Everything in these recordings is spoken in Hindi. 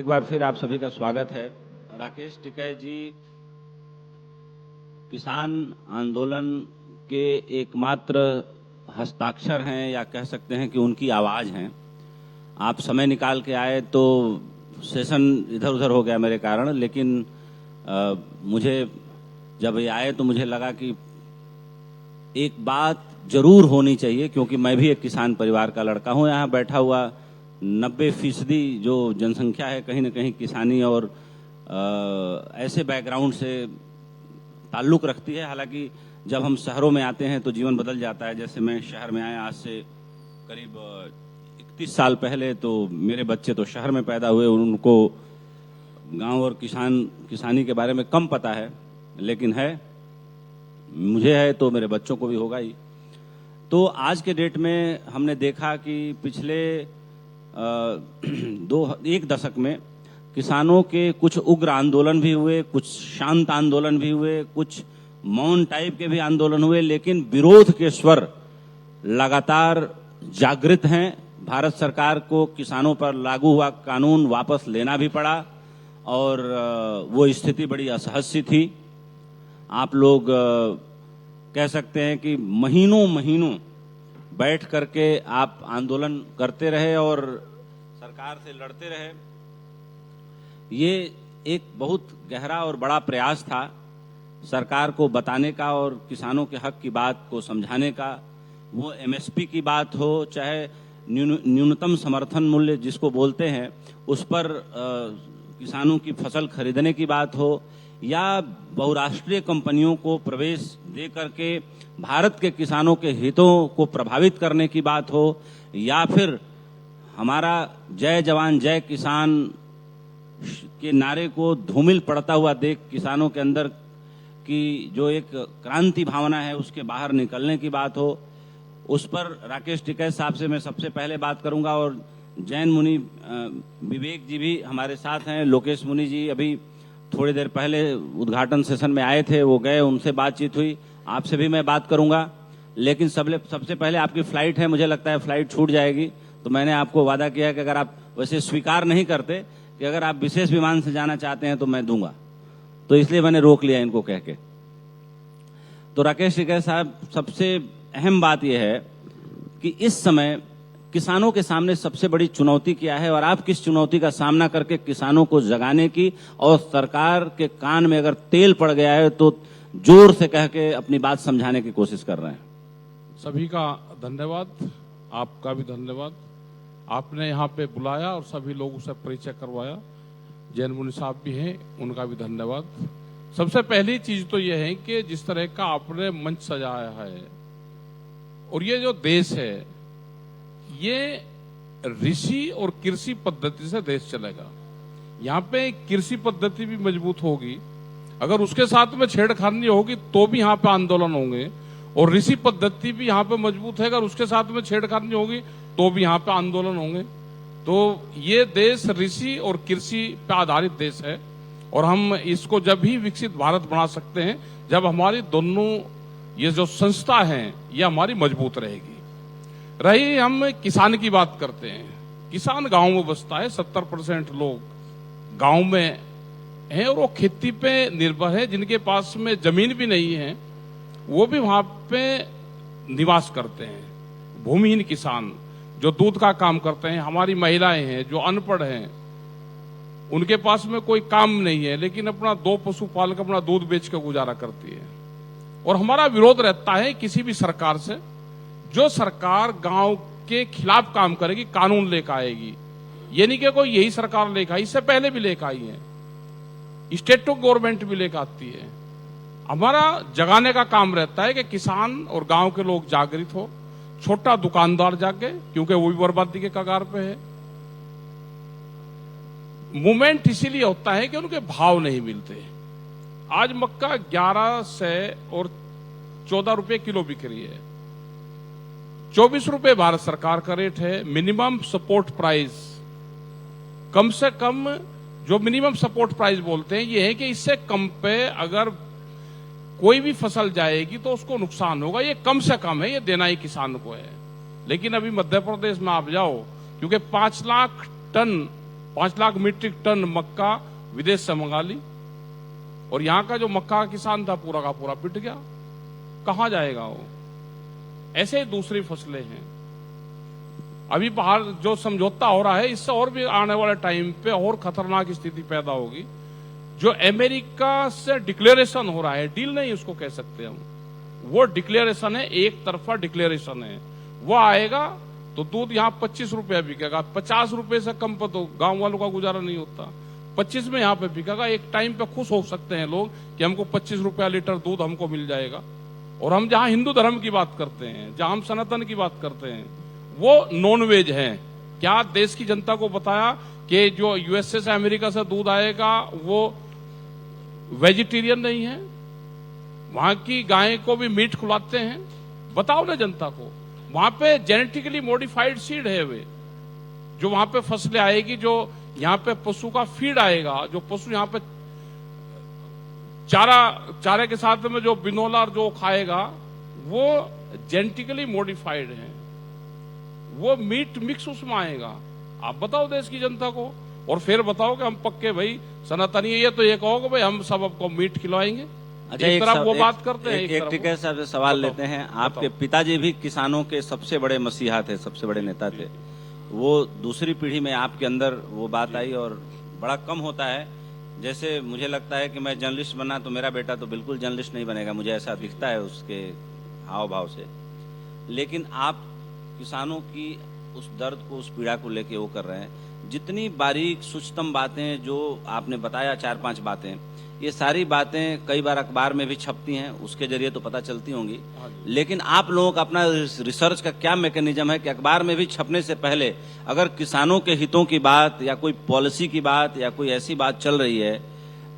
बार फिर आप सभी का स्वागत है। राकेश टिकैत जी किसान आंदोलन के एकमात्र हस्ताक्षर हैं या कह सकते हैं कि उनकी आवाज हैं। आप समय निकाल के आए तो सेशन इधर उधर हो गया मेरे कारण, लेकिन मुझे जब ये आए तो मुझे लगा कि एक बात जरूर होनी चाहिए, क्योंकि मैं भी एक किसान परिवार का लड़का हूं। यहाँ बैठा हुआ 90% जो जनसंख्या है कहीं न कहीं किसानी और ऐसे बैकग्राउंड से ताल्लुक रखती है। हालांकि जब हम शहरों में आते हैं तो जीवन बदल जाता है। जैसे मैं शहर में आया आज से करीब 31 साल पहले, तो मेरे बच्चे तो शहर में पैदा हुए, उनको गांव और किसानी के बारे में कम पता है, लेकिन है, मुझे है तो मेरे बच्चों को भी होगा ही। तो आज के डेट में हमने देखा कि पिछले एक दशक में किसानों के कुछ उग्र आंदोलन भी हुए, कुछ शांत आंदोलन भी हुए, कुछ मौन टाइप के भी आंदोलन हुए, लेकिन विरोध के स्वर लगातार जागृत हैं। भारत सरकार को किसानों पर लागू हुआ कानून वापस लेना भी पड़ा और वो स्थिति बड़ी असहज थी। आप लोग कह सकते हैं कि महीनों बैठ करके आप आंदोलन करते रहे और सरकार से लड़ते रहे। ये एक बहुत गहरा और बड़ा प्रयास था सरकार को बताने का और किसानों के हक की बात को समझाने का। वो एमएसपी की बात हो, चाहे न्यूनतम समर्थन मूल्य जिसको बोलते हैं, उस पर किसानों की फसल खरीदने की बात हो, या बहुराष्ट्रीय कंपनियों को प्रवेश दे करके भारत के किसानों के हितों को प्रभावित करने की बात हो, या फिर हमारा जय जवान जय किसान के नारे को धूमिल पड़ता हुआ देख किसानों के अंदर की जो एक क्रांति भावना है उसके बाहर निकलने की बात हो, उस पर राकेश टिकैत साहब से मैं सबसे पहले बात करूंगा। और जैन मुनि विवेक जी भी हमारे साथ हैं, लोकेश मुनि जी अभी थोड़ी देर पहले उद्घाटन सेशन में आए थे, वो गए, उनसे बातचीत हुई। आपसे भी मैं बात करूंगा, लेकिन सबसे पहले आपकी फ्लाइट है, मुझे लगता है फ्लाइट छूट जाएगी, तो मैंने आपको वादा किया कि अगर आप वैसे स्वीकार नहीं करते कि अगर आप विशेष विमान से जाना चाहते हैं तो मैं दूंगा, तो इसलिए मैंने रोक लिया इनको कह के। तो राकेश टिकैत साहब, सबसे अहम बात यह है कि इस समय किसानों के सामने सबसे बड़ी चुनौती क्या है और आप किस चुनौती का सामना करके किसानों को जगाने की और सरकार के कान में अगर तेल पड़ गया है तो जोर से कह के अपनी बात समझाने की कोशिश कर रहे हैं। सभी का धन्यवाद, आपका भी धन्यवाद। आपने यहाँ पे बुलाया और सभी लोगों से परिचय करवाया। जैन मुनि साहब भी हैं, उनका भी धन्यवाद। सबसे पहली चीज तो यह है कि जिस तरह का आपने मंच सजाया है, और ये जो देश है ये ऋषि और कृषि पद्धति से देश चलेगा। यहाँ पे कृषि पद्धति भी मजबूत होगी, अगर उसके साथ में छेड़खानी होगी तो भी यहाँ पे आंदोलन होंगे, और ऋषि पद्धति भी यहाँ पे मजबूत है, अगर उसके साथ में छेड़खानी होगी तो भी यहाँ पे आंदोलन होंगे। तो ये देश ऋषि और कृषि पे आधारित देश है, और हम इसको जब ही विकसित भारत बना सकते हैं जब हमारी दोनों ये जो संस्था है ये हमारी मजबूत रहेगी। रही हम किसान की बात करते हैं, किसान गांव में बसता है, 70% लोग गांव में हैं और वो खेती पे निर्भर है। जिनके पास में जमीन भी नहीं है वो भी वहां पे निवास करते हैं। भूमिहीन किसान जो दूध का काम करते हैं, हमारी महिलाएं हैं जो अनपढ़ हैं, उनके पास में कोई काम नहीं है लेकिन अपना 2 पशु पाल कर अपना दूध बेच कर गुजारा करती है। और हमारा विरोध रहता है किसी भी सरकार से जो सरकार गांव के खिलाफ काम करेगी, कानून लेकर आएगी। ये नहीं कि कोई यही सरकार लेकर आई, इससे पहले भी लेकर आई है, स्टेट गवर्नमेंट भी लेकर आती है। हमारा जगाने का काम रहता है कि किसान और गांव के लोग जागृत हो, छोटा दुकानदार जागे, क्योंकि वो भी बर्बादी के कगार पे है। मूवमेंट इसीलिए होता है कि उनके भाव नहीं मिलते। आज मक्का 11 से और 14 रुपए किलो बिक रही है, 24 रुपए भारत सरकार का रेट है। मिनिमम सपोर्ट प्राइस, कम से कम जो मिनिमम सपोर्ट प्राइस बोलते हैं ये है कि इससे कम पे अगर कोई भी फसल जाएगी तो उसको नुकसान होगा, ये कम से कम है, ये देना ही किसान को है। लेकिन अभी मध्य प्रदेश में आप जाओ, क्योंकि 5 lakh ton 5 lakh metric ton मक्का विदेश से मंगा ली, और यहां का जो मक्का का किसान था पूरा का पूरा पिट गया। कहां जाएगा वो? ऐसे ही दूसरी फसलें हैं। अभी बाहर जो समझौता हो रहा है, इससे और भी आने वाले टाइम पे और खतरनाक स्थिति पैदा होगी। जो अमेरिका से डिक्लेरेशन हो रहा है, डील नहीं उसको कह सकते हम, वो डिक्लेरेशन है, एक तरफा डिक्लेरेशन है। वो आएगा तो दूध यहां 25 रुपया बिकेगा, 50 रुपए से कम पर तो गांव वालों का गुजारा नहीं होता। 25 में यहां पे बिकेगा। एक टाइम पे खुश हो सकते हैं लोग कि हमको 25 रुपया लीटर दूध हमको मिल जाएगा। और हम जहां हिंदू धर्म की बात करते हैं, जहां हम सनातन की बात करते हैं, वो नॉन वेज है। क्या देश की जनता को बताया कि जो यूएसए से अमेरिका से दूध आएगा वो वेजिटेरियन नहीं है? वहां की गाय को भी मीट खिलाते हैं। बताओ ना जनता को। वहां पे जेनेटिकली मॉडिफाइड सीड है वे, जो वहां पे फसलें आएगी, जो यहां पे पशु का फीड आएगा, जो पशु यहां पे चारे के साथ में जो बिनोला जो खाएगा वो जेनेटिकली मॉडिफाइड है। वो मीट मिक्स उसमें आएगा। आप बताओ देश की जनता को, और फिर बताओ कि हम पक्के भाई सनातनी है। ये तो ये कहोगे भाई हम सब आपको मीट खिलवाएंगे। अच्छा, एक तरफ वो बात करते हैं, एक टिकट साहब से सवाल लेते हैं। आपके पिताजी भी किसानों के सबसे बड़े मसीहा थे, सबसे बड़े नेता थे। वो दूसरी पीढ़ी में आपके अंदर वो बात आई, और बड़ा कम होता है। जैसे मुझे लगता है कि मैं जर्नलिस्ट बना तो मेरा बेटा तो बिल्कुल जर्नलिस्ट नहीं बनेगा, मुझे ऐसा दिखता है उसके हाव भाव से। लेकिन आप किसानों की उस दर्द को, उस पीड़ा को लेके वो कर रहे हैं। जितनी बारीक सूक्ष्म बातें जो आपने बताया, 4-5 बातें, ये सारी बातें कई बार अखबार में भी छपती हैं, उसके जरिए तो पता चलती होंगी। लेकिन आप लोगों का अपना रिसर्च का क्या मैकेनिज्म है कि अखबार में भी छपने से पहले अगर किसानों के हितों की बात या कोई पॉलिसी की बात या कोई ऐसी बात चल रही है,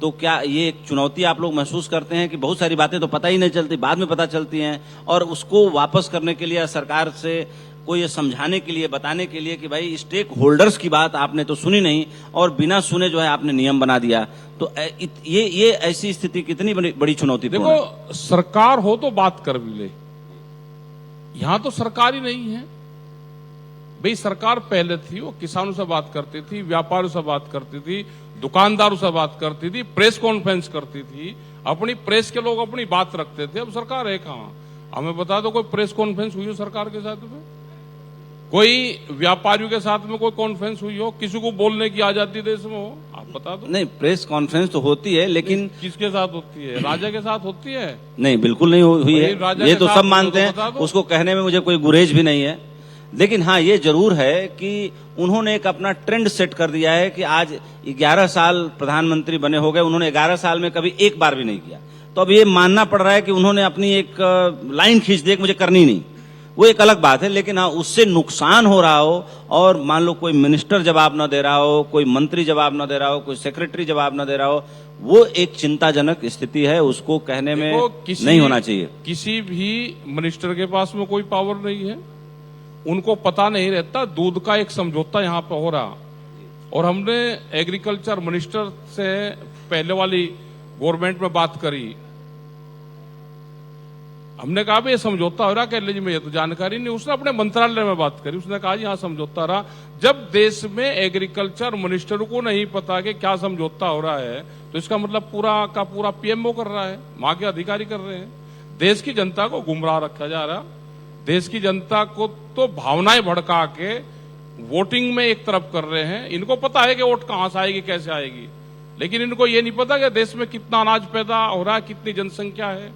तो क्या ये एक चुनौती आप लोग महसूस करते हैं कि बहुत सारी बातें तो पता ही नहीं चलती, बाद में पता चलती हैं, और उसको वापस करने के लिए सरकार से को ये समझाने के लिए, बताने के लिए कि भाई स्टेक होल्डर्स की बात आपने तो सुनी नहीं और बिना सुने जो है आपने नियम बना दिया। तो ये ऐसी स्थिति कितनी बड़ी चुनौती? देखो, सरकार हो तो बात कर भी ले। यहां तो सरकार ही नहीं है भाई। सरकार पहले थी, वो किसानों से बात करती थी, व्यापारियों से बात करती थी, दुकानदारों से बात करती थी, प्रेस कॉन्फ्रेंस करती थी, अपनी प्रेस के लोग अपनी बात रखते थे। अब सरकार है कहां? हमें बता दो कोई प्रेस कॉन्फ्रेंस हुई हो सरकार के साथ में? कोई व्यापारियों के साथ में कोई कॉन्फ्रेंस हुई हो? किसी को बोलने की आजादी देश में हो? आप बता दो। नहीं, प्रेस कॉन्फ्रेंस तो होती है, लेकिन किसके साथ होती है? राजा के साथ होती है? नहीं, बिल्कुल नहीं हुई है। ये तो सब मानते हैं, उसको कहने में मुझे कोई गुरेज भी नहीं है। लेकिन हाँ, ये जरूर है कि उन्होंने एक अपना ट्रेंड सेट कर दिया है कि आज 11 साल प्रधानमंत्री बने हो गए, उन्होंने 11 साल में कभी एक बार भी नहीं किया। तो अब ये मानना पड़ रहा है कि उन्होंने अपनी एक लाइन खींच दी, मुझे करनी नहीं। वो एक अलग बात है। लेकिन हाँ, उससे नुकसान हो रहा हो, और मान लो कोई मिनिस्टर जवाब न दे रहा हो, कोई मंत्री जवाब न दे रहा हो, कोई सेक्रेटरी जवाब न दे रहा हो, वो एक चिंताजनक स्थिति है। उसको कहने में नहीं होना चाहिए। किसी भी मिनिस्टर के पास में कोई पावर नहीं है। उनको पता नहीं रहता दूध का एक समझौता यहां पर हो रहा। और हमने एग्रीकल्चर मिनिस्टर से पहले वाली गवर्नमेंट में बात करी। हमने कहा भाई ये समझौता हो रहा, कह लीजिए मुझे तो जानकारी नहीं। उसने अपने मंत्रालय में बात करी, उसने कहा यहाँ समझौता रहा। जब देश में एग्रीकल्चर मिनिस्टर को नहीं पता कि क्या समझौता हो रहा है, तो इसका मतलब पूरा का पूरा पीएमओ कर रहा है, वहां के अधिकारी कर रहे हैं। देश की जनता को गुमराह रखा जा रहा। देश की जनता को तो भावनाएं भड़का के वोटिंग में एक तरफ कर रहे हैं। इनको पता है कि वोट कहां से आएगी, कैसे आएगी, लेकिन इनको ये नहीं पता कि देश में कितना अनाज पैदा हो रहा है, कितनी जनसंख्या है,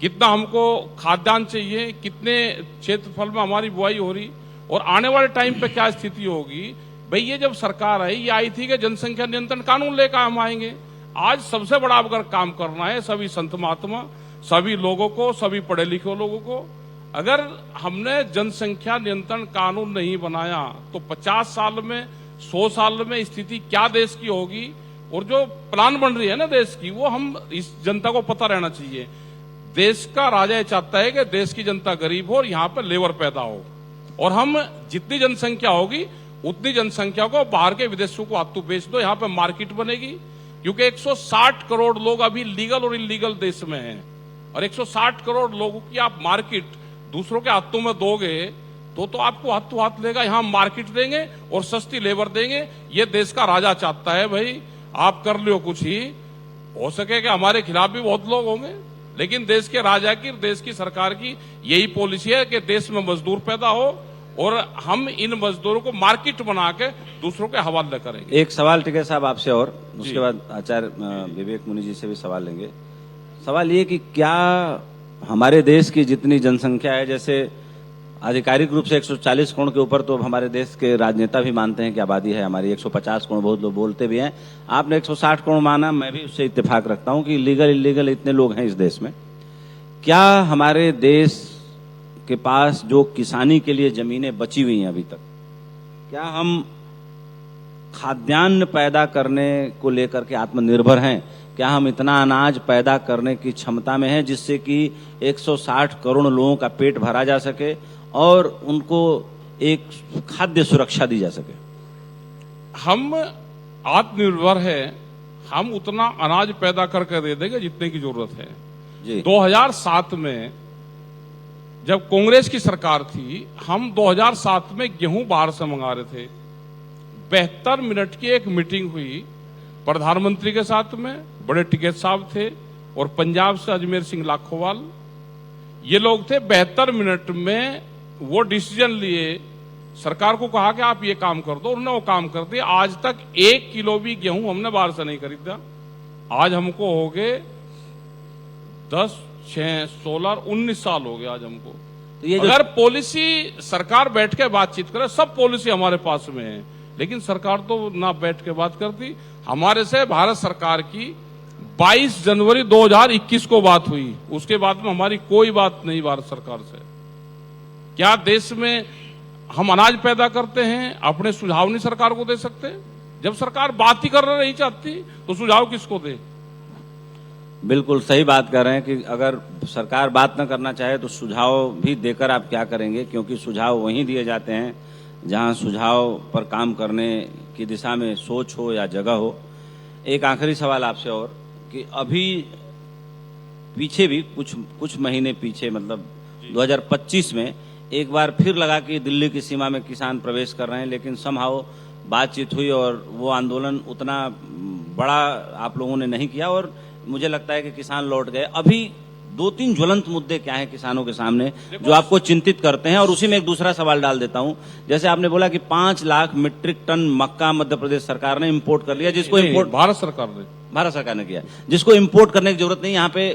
कितना हमको खाद्यान्न चाहिए, कितने क्षेत्रफल में हमारी बुआई हो रही, और आने वाले टाइम पे क्या स्थिति होगी। भाई ये जब सरकार आई, ये आई थी कि जनसंख्या नियंत्रण कानून लेकर हम आएंगे। आज सबसे बड़ा अगर काम करना है सभी संत महात्मा, सभी लोगों को, सभी पढ़े लिखे लोगों को, अगर हमने जनसंख्या नियंत्रण कानून नहीं बनाया तो 50 साल में, 100 साल में स्थिति क्या देश की होगी। और जो प्लान बन रही है ना देश की, वो हम इस जनता को पता रहना चाहिए। देश का राजा ये चाहता है कि देश की जनता गरीब हो और यहाँ पर लेबर पैदा हो, और हम जितनी जनसंख्या होगी उतनी जनसंख्या को बाहर के विदेशों को हाथों बेच दो, यहाँ पे मार्केट बनेगी। क्योंकि 160 करोड़ लोग अभी लीगल और इलीगल देश में हैं, और 160 करोड़ लोगों की आप मार्केट दूसरों के हाथों में दोगे तो आपको हाथों हाथ लेगा, यहां मार्केट देंगे और सस्ती लेबर देंगे। ये देश का राजा चाहता है भाई आप कर लो कुछ ही, हो सके कि हमारे खिलाफ भी बहुत लोग होंगे, लेकिन देश के राजा की, देश की सरकार की यही पॉलिसी है कि देश में मजदूर पैदा हो और हम इन मजदूरों को मार्केट बना के दूसरों के हवाले करेंगे। एक सवाल टिकैत साहब आपसे, और उसके बाद आचार्य विवेक मुनि जी से भी सवाल लेंगे। सवाल ये कि क्या हमारे देश की जितनी जनसंख्या है, जैसे आधिकारिक रूप से 140 करोड़ के ऊपर तो हमारे देश के राजनेता भी मानते हैं कि आबादी है हमारी 150 करोड़, बहुत लोग बोलते भी हैं। आपने 160 करोड़ माना, मैं भी उससे इत्तेफाक रखता हूं कि लीगल इलीगल इतने लोग हैं इस देश में। क्या हमारे देश के पास जो किसानी के लिए जमीनें बची हुई हैं अभी तक, क्या हम खाद्यान्न पैदा करने को लेकर के आत्मनिर्भर हैं? क्या हम इतना अनाज पैदा करने की क्षमता में हैं जिससे कि 160 करोड़ लोगों का पेट भरा जा सके और उनको एक खाद्य सुरक्षा दी जा सके? हम आत्मनिर्भर है, हम उतना अनाज पैदा करके दे देंगे जितने की जरूरत है जी। 2007 में जब कांग्रेस की सरकार थी, हम 2007 में गेहूं बाहर से मंगा रहे थे। 72 मिनट की एक मीटिंग हुई प्रधानमंत्री के साथ में, बड़े टिकैत साहब थे और पंजाब से अजमेर सिंह लाखोवाल, ये लोग थे। 72 मिनट में वो डिसीजन लिए, सरकार को कहा कि आप ये काम कर दो, उन्होंने वो काम कर दिया। आज तक 1 किलो भी गेहूं हमने बाहर से नहीं खरीदा। आज हमको हो गए 10, 6, 16, 19 साल हो गए आज हमको। तो ये अगर पॉलिसी सरकार बैठ के बातचीत करे, सब पॉलिसी हमारे पास में है, लेकिन सरकार तो ना बैठ के बात करती। हमारे से भारत सरकार की 22 जनवरी 2021 को बात हुई, उसके बाद में हमारी कोई बात नहीं भारत सरकार से। क्या देश में हम अनाज पैदा करते हैं, अपने सुझाव नहीं सरकार को दे सकते? जब सरकार बात ही करना नहीं चाहती तो सुझाव किसको दे? बिल्कुल सही बात कर रहे हैं कि अगर सरकार बात न करना चाहे तो सुझाव भी देकर आप क्या करेंगे, क्योंकि सुझाव वहीं दिए जाते हैं जहां सुझाव पर काम करने की दिशा में सोच हो या जगह हो। एक आखिरी सवाल आपसे, और कि अभी पीछे भी कुछ महीने पीछे, मतलब 2025 में एक बार फिर लगा कि दिल्ली की सीमा में किसान प्रवेश कर रहे हैं, लेकिन समहाउ बातचीत हुई और वो आंदोलन उतना बड़ा आप लोगों ने नहीं किया और मुझे लगता है कि किसान लौट गए। अभी 2-3 ज्वलंत मुद्दे क्या हैं किसानों के सामने जो आपको चिंतित करते हैं? और उसी में एक दूसरा सवाल डाल देता हूं, जैसे आपने बोला कि 5 लाख मीट्रिक टन मक्का मध्य प्रदेश सरकार ने इंपोर्ट कर लिया, जिसको इंपोर्ट भारत सरकार ने किया, जिसको इंपोर्ट करने की जरूरत नहीं। यहाँ पे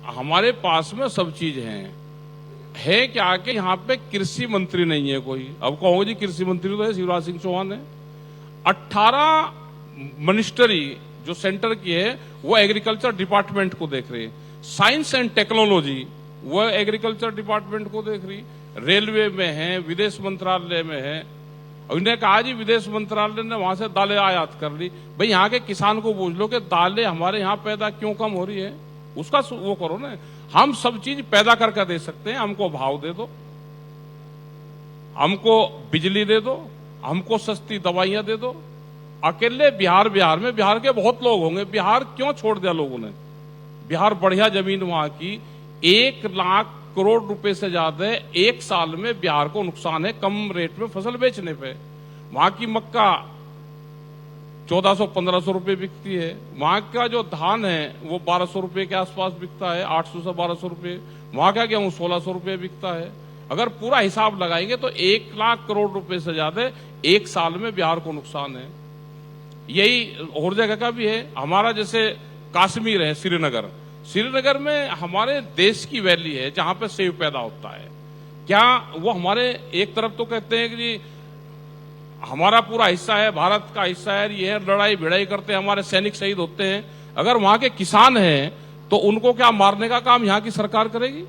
हमारे पास में सब चीज है क्या कि यहाँ पे कृषि मंत्री नहीं है कोई। अब कहोगे जी कृषि मंत्री तो है, शिवराज सिंह चौहान है। 18 मिनिस्ट्री जो सेंटर की है वो एग्रीकल्चर डिपार्टमेंट को देख रही है। साइंस एंड टेक्नोलॉजी वो एग्रीकल्चर डिपार्टमेंट को देख रही। रेलवे में है, विदेश मंत्रालय में है। उन्होंने कहा जी विदेश मंत्रालय ने वहां से दालें आयात कर ली। भाई यहाँ के किसान को पूछ लो कि दालें हमारे यहाँ पैदा क्यों कम हो रही है, उसका वो करो ना। हम सब चीज पैदा करके दे सकते हैं, हमको भाव दे दो, हमको बिजली दे दो, हमको सस्ती दवाइयां दे दो। अकेले बिहार में बिहार के बहुत लोग होंगे, बिहार क्यों छोड़ दिया लोगों ने? बिहार बढ़िया जमीन वहां की, 1 लाख करोड़ रुपए से ज्यादा एक साल में बिहार को नुकसान है कम रेट में फसल बेचने पे। वहां की मक्का 1400-1500 रुपए बिकती है, वहां का जो धान है वो 1200 रुपए के आसपास बिकता है, 800 से 1200 रुपए। वहां का गेहूं 1600 रुपए बिकता है। अगर पूरा हिसाब लगाएंगे तो 1 लाख करोड़ रुपए से ज्यादा एक साल में बिहार को नुकसान है। यही और जगह का भी है। हमारा जैसे कश्मीर है, श्रीनगर में हमारे देश की वैली है जहां पे सेब पैदा होता है। क्या वो हमारे एक तरफ तो कहते हैं कि जी हमारा पूरा हिस्सा है, भारत का हिस्सा है, ये है, लड़ाई भिड़ाई करते हैं, हमारे सैनिक शहीद होते हैं। अगर वहां के किसान हैं तो उनको क्या मारने का काम यहाँ की सरकार करेगी?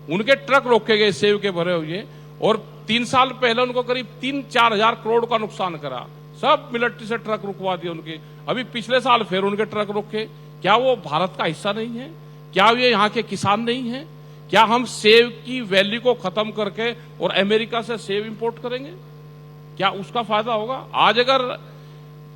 उनके ट्रक रोके गए सेब के भरे हुए, और 3 साल पहले उनको करीब 3-4 हजार करोड़ का नुकसान करा। सब मिलिट्री से ट्रक रुकवा दिए उनके। अभी पिछले साल फिर उनके ट्रक रोके। क्या वो भारत का हिस्सा नहीं है? क्या ये यहाँ के किसान नहीं है? क्या हम सेब की वैल्यू को खत्म करके और अमेरिका से सेब इंपोर्ट करेंगे? क्या उसका फायदा होगा? आज अगर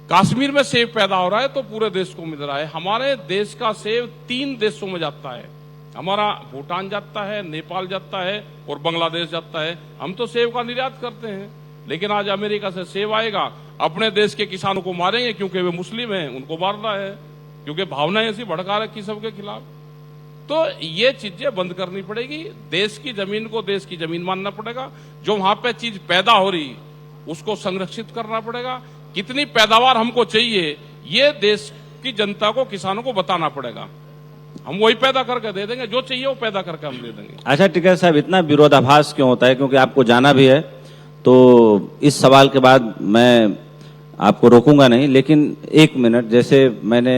कश्मीर में सेब पैदा हो रहा है तो पूरे देश को मिल रहा है। हमारे देश का सेब 3 देशों में जाता है, हमारा भूटान जाता है, नेपाल जाता है और बांग्लादेश जाता है। हम तो सेब का निर्यात करते हैं, लेकिन आज अमेरिका से सेब आएगा, अपने देश के किसानों को मारेंगे क्योंकि वे मुस्लिम हैं, उनको मारना है, क्योंकि भावनाएं ऐसी भड़का रखी सबके खिलाफ। तो ये चीजें बंद करनी पड़ेगी। देश की जमीन को देश की जमीन मानना पड़ेगा। जो वहां पे चीज पैदा हो रही उसको संरक्षित करना पड़ेगा। कितनी पैदावार हमको चाहिए ये देश की जनता को, किसानों को बताना पड़ेगा। हम वही पैदा करके दे देंगे, जो चाहिए वो पैदा करके हम दे देंगे। अच्छा टिकैत साहब, इतना विरोधाभास क्यों होता है? क्योंकि आपको जाना भी है, तो इस सवाल के बाद मैं आपको रोकूंगा नहीं, लेकिन एक मिनट, जैसे मैंने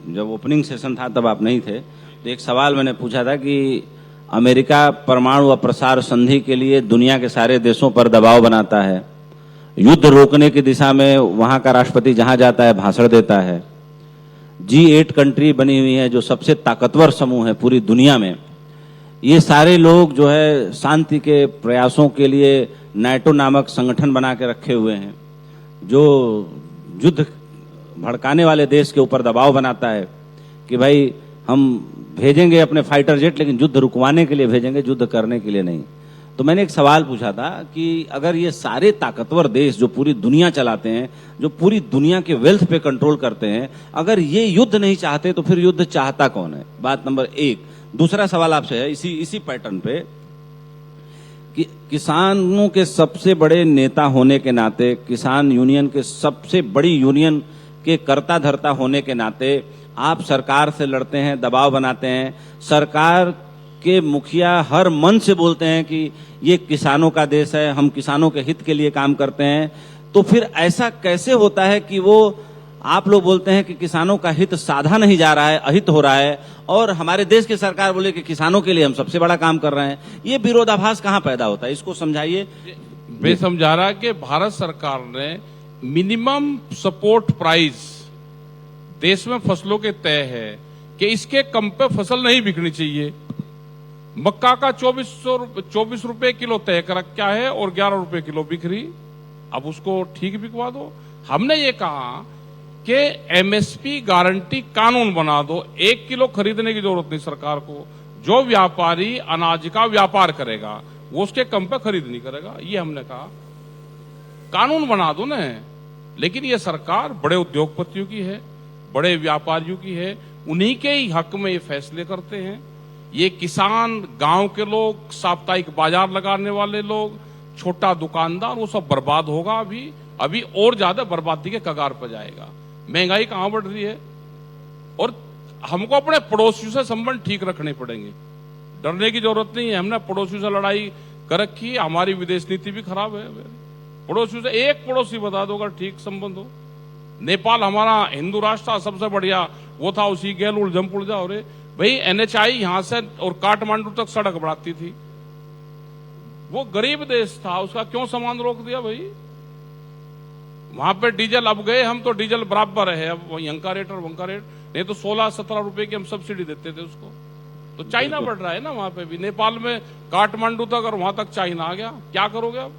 जब ओपनिंग सेशन था तब आप नहीं थे, तो एक सवाल मैंने पूछा था कि अमेरिका परमाणु अप्रसार संधि के लिए दुनिया के सारे देशों पर दबाव बनाता है, युद्ध रोकने की दिशा में वहां का राष्ट्रपति जहां जाता है भाषण देता है, G8 कंट्री बनी हुई है जो सबसे ताकतवर समूह है पूरी दुनिया में, ये सारे लोग जो है शांति के प्रयासों के लिए नाटो नामक संगठन बना के रखे हुए हैं, जो युद्ध भड़काने वाले देश के ऊपर दबाव बनाता है कि भाई हम भेजेंगे अपने फाइटर जेट, लेकिन युद्ध रुकवाने के लिए भेजेंगे, युद्ध करने के लिए नहीं। तो मैंने एक सवाल पूछा था कि अगर ये सारे ताकतवर देश जो पूरी दुनिया चलाते हैं, जो पूरी दुनिया के वेल्थ पे कंट्रोल करते हैं, अगर ये युद्ध नहीं चाहते तो फिर युद्ध चाहता कौन है? बात नंबर एक। दूसरा सवाल आपसे है इसी पैटर्न पे कि किसानों के सबसे बड़े नेता होने के नाते, किसान यूनियन के सबसे बड़ी यूनियन के कर्ता धर्ता होने के नाते आप सरकार से लड़ते हैं, दबाव बनाते हैं, सरकार के मुखिया हर मन से बोलते हैं कि ये किसानों का देश है, हम किसानों के हित के लिए काम करते हैं, तो फिर ऐसा कैसे होता है कि वो आप लोग बोलते हैं कि किसानों का हित साधा नहीं जा रहा है, अहित हो रहा है, और हमारे देश की सरकार बोले कि किसानों के लिए हम सबसे बड़ा काम कर रहे हैं? ये विरोधाभास कहाँ पैदा होता है, इसको समझाइए। मैं समझा रहा कि भारत सरकार ने मिनिमम सपोर्ट प्राइस देश में फसलों के तय है कि इसके कम पे फसल नहीं बिकनी चाहिए। मक्का का 24 रुपए किलो तय कर रखा है और 11 रुपए किलो बिक रही। अब उसको ठीक बिकवा दो। हमने ये कहा कि एमएसपी गारंटी कानून बना दो। 1 किलो खरीदने की जरूरत नहीं सरकार को। जो व्यापारी अनाज का व्यापार करेगा वो उसके कम पे खरीद नहीं करेगा, ये हमने कहा। कानून बना दो ना। लेकिन ये सरकार बड़े उद्योगपतियों की है, बड़े व्यापारियों की है, उन्हीं के ही हक में ये फैसले करते हैं। ये किसान, गांव के लोग, साप्ताहिक बाजार लगाने वाले लोग, छोटा दुकानदार, वो सब बर्बाद होगा। अभी और ज्यादा बर्बादी के कगार पर जाएगा। महंगाई कहां बढ़ रही है, और हमको अपने पड़ोसियों से संबंध ठीक रखने पड़ेंगे। डरने की जरूरत नहीं है। हमने पड़ोसियों से लड़ाई कर रखी है, हमारी विदेश नीति भी खराब है। पड़ोसियों से एक पड़ोसी बता दो अगर ठीक संबंध हो। नेपाल हमारा हिंदू राष्ट्र सबसे बढ़िया वो था, उसी गेल उड़ जमपुड़ जाओ रे भाई। NHI यहां से और काठमांडू तक सड़क बढ़ाती थी। वो गरीब देश था, उसका क्यों सामान रोक दिया भाई? वहां पे डीजल, अब गए हम तो डीजल बराबर है, अब यंका रेट और वंका रेट, नहीं तो 16-17 रुपए की हम सब्सिडी देते थे उसको। तो चाइना बढ़ रहा है ना वहां पे भी। नेपाल में काठमांडू तक और वहां तक चाइना आ गया। क्या करोगे अब?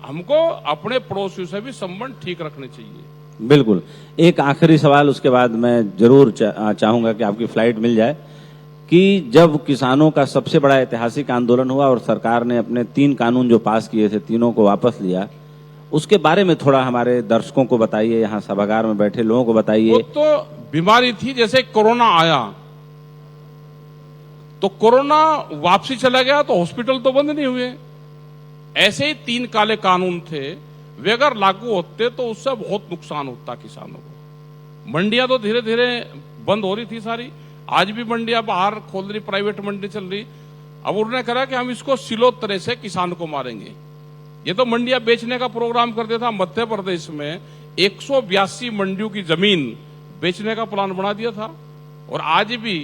हमको अपने पड़ोसियों से भी संबंध ठीक रखने चाहिए। बिल्कुल। एक आखिरी सवाल, उसके बाद मैं जरूर चाहूंगा कि आपकी फ्लाइट मिल जाए, कि जब किसानों का सबसे बड़ा ऐतिहासिक आंदोलन हुआ और सरकार ने अपने 3 कानून जो पास किए थे, तीनों को वापस लिया, उसके बारे में थोड़ा हमारे दर्शकों को बताइए, यहाँ सभागार में बैठे लोगों को बताइए। वो तो बीमारी थी, जैसे कोरोना आया तो कोरोना वापसी चला गया तो हॉस्पिटल तो बंद नहीं हुए। ऐसे ही 3 काले कानून थे, वे अगर लागू होते तो उससे बहुत नुकसान होता किसानों को। मंडियां तो धीरे धीरे बंद हो रही थी सारी। आज भी मंडियां बाहर खोल रही, प्राइवेट मंडी चल रही। अब उन्होंने कहा कि हम इसको सिलो तरह से किसान को मारेंगे। ये तो मंडियां बेचने का प्रोग्राम कर दिया था। मध्य प्रदेश में 182 मंडियों की जमीन बेचने का प्लान बना दिया था, और आज भी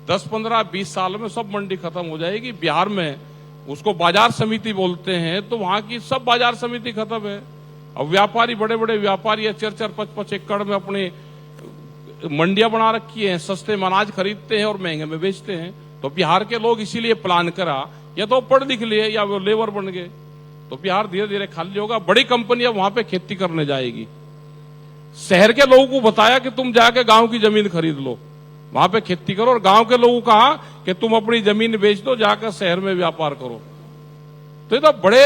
10, 15, 20 साल में सब मंडी खत्म हो जाएगी। बिहार में उसको बाजार समिति बोलते हैं, तो वहां की सब बाजार समिति खत्म है। अब व्यापारी, बड़े बड़े व्यापारी 4-4, 5-5 एकड़ में अपने मंडियां बना रखी हैं, सस्ते में अनाज खरीदते हैं और महंगे में बेचते हैं। तो बिहार के लोग इसीलिए प्लान करा, या तो पढ़ लिख लिए या वो लेबर बन गए, तो बिहार धीरे धीरे खाली होगा। बड़ी कंपनियां वहां पे खेती करने जाएगी। शहर के लोगों को बताया कि तुम जाके गांव की जमीन खरीद लो, वहां पे खेती करो, और गांव के लोगों को कहा कि तुम अपनी जमीन बेच दो, जाकर शहर में व्यापार करो। तो ये तो बड़े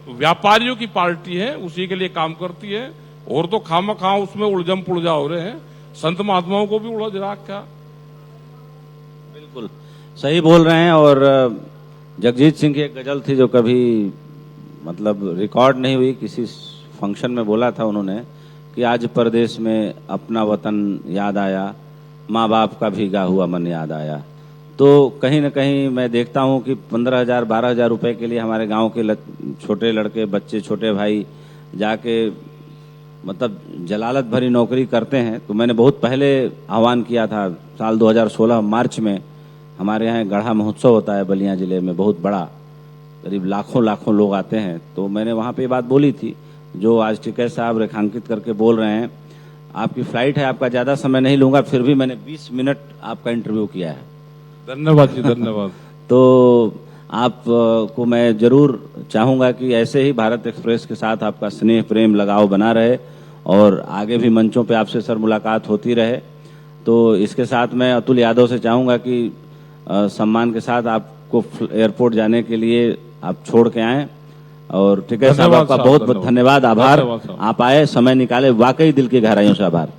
व्यापारियों की पार्टी है, उसी के लिए काम करती है। और तो खामखा उसमें उलझम पुलझा हो रहे हैं, संत महात्माओं को भी उलझ रखा। बिल्कुल सही बोल रहे हैं। और जगजीत सिंह की एक गजल थी जो कभी मतलब रिकॉर्ड नहीं हुई, किसी फंक्शन में बोला था उन्होंने कि आज परदेश में अपना वतन याद आया, माँ बाप का भीगा हुआ मन याद आया। तो कहीं न कहीं मैं देखता हूँ कि 15,000 12,000 रुपए के लिए हमारे गांव के छोटे लड़के बच्चे, छोटे भाई जाके मतलब जलालत भरी नौकरी करते हैं। तो मैंने बहुत पहले आह्वान किया था, साल 2016 मार्च में हमारे यहाँ गढ़ा महोत्सव होता है बलिया जिले में, बहुत बड़ा, करीब लाखों लोग आते हैं। तो मैंने वहाँ पे बात बोली थी जो आज टिकैत साहब रेखांकित करके बोल रहे हैं। आपकी फ्लाइट है, आपका ज़्यादा समय नहीं लूँगा, फिर भी मैंने 20 मिनट आपका इंटरव्यू किया है। धन्यवाद जी, धन्यवाद। तो आप को मैं जरूर चाहूँगा कि ऐसे ही भारत एक्सप्रेस के साथ आपका स्नेह प्रेम लगाव बना रहे और आगे भी मंचों पे आपसे सर मुलाकात होती रहे। तो इसके साथ मैं अतुल यादव से चाहूँगा कि सम्मान के साथ आपको एयरपोर्ट जाने के लिए आप छोड़ के आएँ। और टिकैत साहब आपका बहुत बहुत धन्यवाद, आभार। आप आए, समय निकाले, वाकई दिल की गहराइयों से आभार।